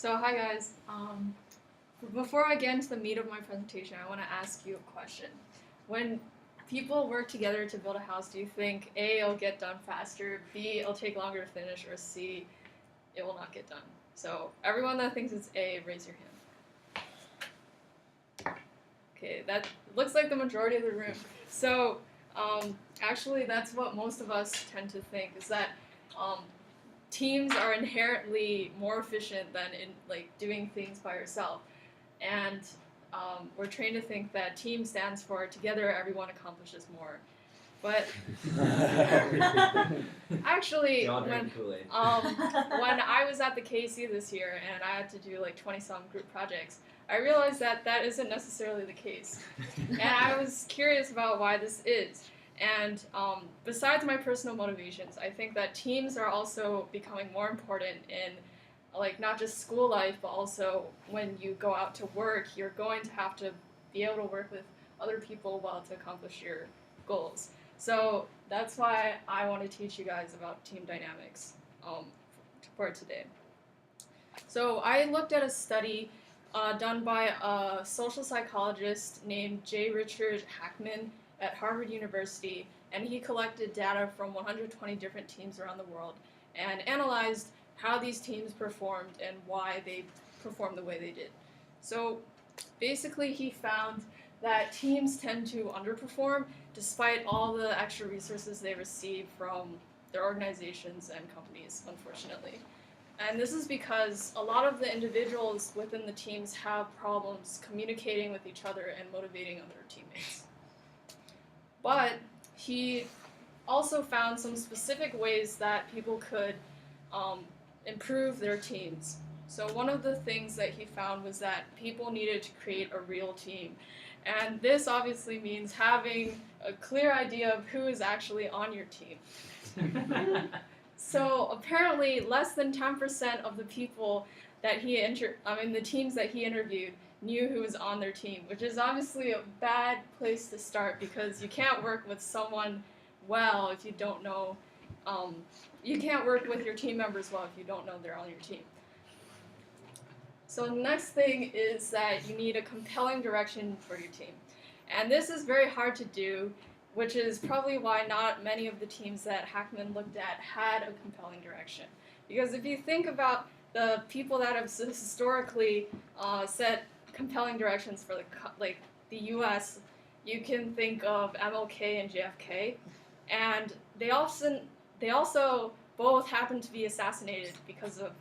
So hi guys. Before I get into the meat of my presentation, I want to ask you a question. When people work together to build a house, do you think A, it'll get done faster, B, it'll take longer to finish, or C, it will not get done? So everyone that thinks it's A, raise your hand. Okay, that looks like the majority of the room. So actually, that's what most of us tend to think, is that um, teams are inherently more efficient than in doing things by yourself, and we're trained to think that team stands for together everyone accomplishes more. But actually, when I was at the KC this year and I had to do like 20-some group projects, I realized that that isn't necessarily the case, and I was curious about why this is. And besides my personal motivations, I think that teams are also becoming more important in not just school life, but also when you go out to work, you're going to have to be able to work with other people well to accomplish your goals. So that's why I want to teach you guys about team dynamics for today. So I looked at a study done by a social psychologist named J. Richard Hackman at Harvard University, and he collected data from 120 different teams around the world and analyzed how these teams performed and why they performed the way they did. So basically he found that teams tend to underperform despite all the extra resources they receive from their organizations and companies, unfortunately. And this is because a lot of the individuals within the teams have problems communicating with each other and motivating other teammates. But he also found some specific ways that people could improve their teams. So one of the things that he found was that people needed to create a real team. And this obviously means having a clear idea of who is actually on your team. So apparently less than 10% of the people that the teams that he interviewed knew who was on their team, which is obviously a bad place to start because you can't work with someone well if you don't know, you can't work with your team members well if you don't know they're on your team. So the next thing is that you need a compelling direction for your team. And this is very hard to do, which is probably why not many of the teams that Hackman looked at had a compelling direction. Because if you think about the people that have historically set compelling directions for the U.S., you can think of MLK and JFK, and they also both happen to be assassinated because of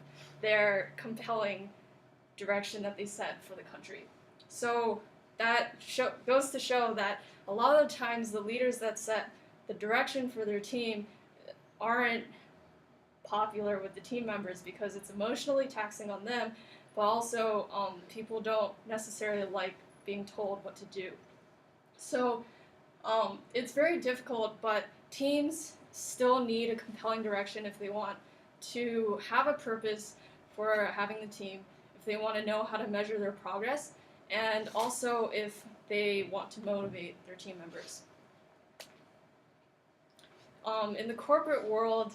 their compelling direction that they set for the country. So that goes to show that a lot of the times the leaders that set the direction for their team aren't popular with the team members because it's emotionally taxing on them, but also people don't necessarily like being told what to do. So it's very difficult, but teams still need a compelling direction if they want to have a purpose for having the team, if they want to know how to measure their progress, and also if they want to motivate their team members. In the corporate world,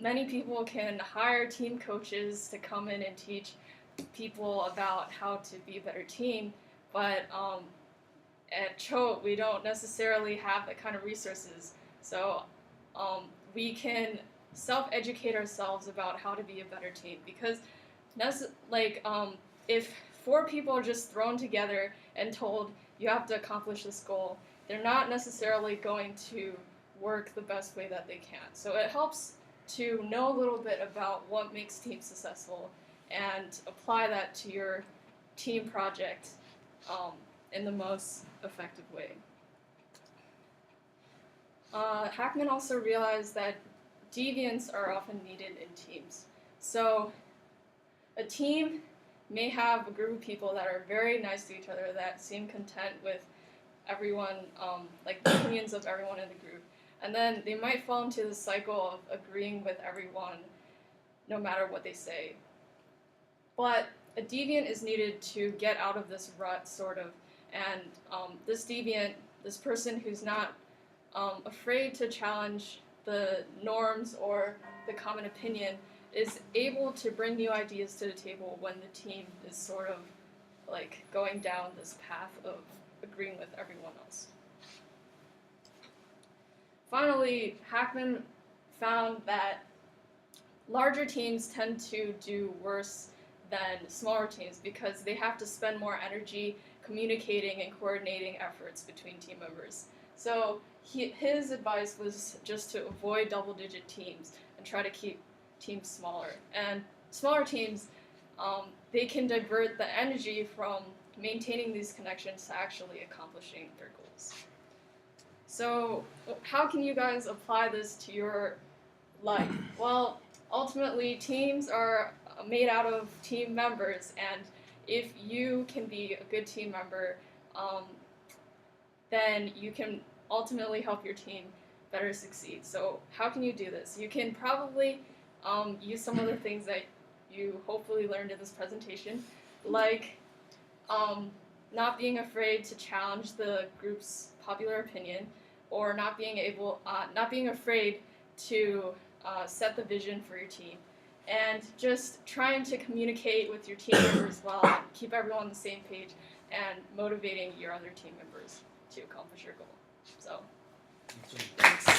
many people can hire team coaches to come in and teach people about how to be a better team, but at Choate, we don't necessarily have that kind of resources. So we can self-educate ourselves about how to be a better team, because if 4 people are just thrown together and told you have to accomplish this goal, they're not necessarily going to work the best way that they can. So it helps to know a little bit about what makes teams successful and apply that to your team project in the most effective way. Hackman also realized that deviants are often needed in teams. So a team may have a group of people that are very nice to each other, that seem content with everyone, the opinions of everyone in the group. And then they might fall into the cycle of agreeing with everyone no matter what they say. But a deviant is needed to get out of this rut, sort of. And this deviant, this person who's not afraid to challenge the norms or the common opinion, is able to bring new ideas to the table when the team is sort of like going down this path of agreeing with everyone else. Finally, Hackman found that larger teams tend to do worse than smaller teams because they have to spend more energy communicating and coordinating efforts between team members. So his advice was just to avoid double-digit teams and try to keep teams smaller. And smaller teams, they can divert the energy from maintaining these connections to actually accomplishing their goals. So how can you guys apply this to your life? Well, ultimately, teams are made out of team members, and if you can be a good team member, then you can ultimately help your team better succeed. So how can you do this? You can probably use some of the things that you hopefully learned in this presentation, like not being afraid to challenge the group's popular opinion, or not being afraid to set the vision for your team, and just trying to communicate with your team members well, and keep everyone on the same page, and motivating your other team members to accomplish your goal. So, thanks.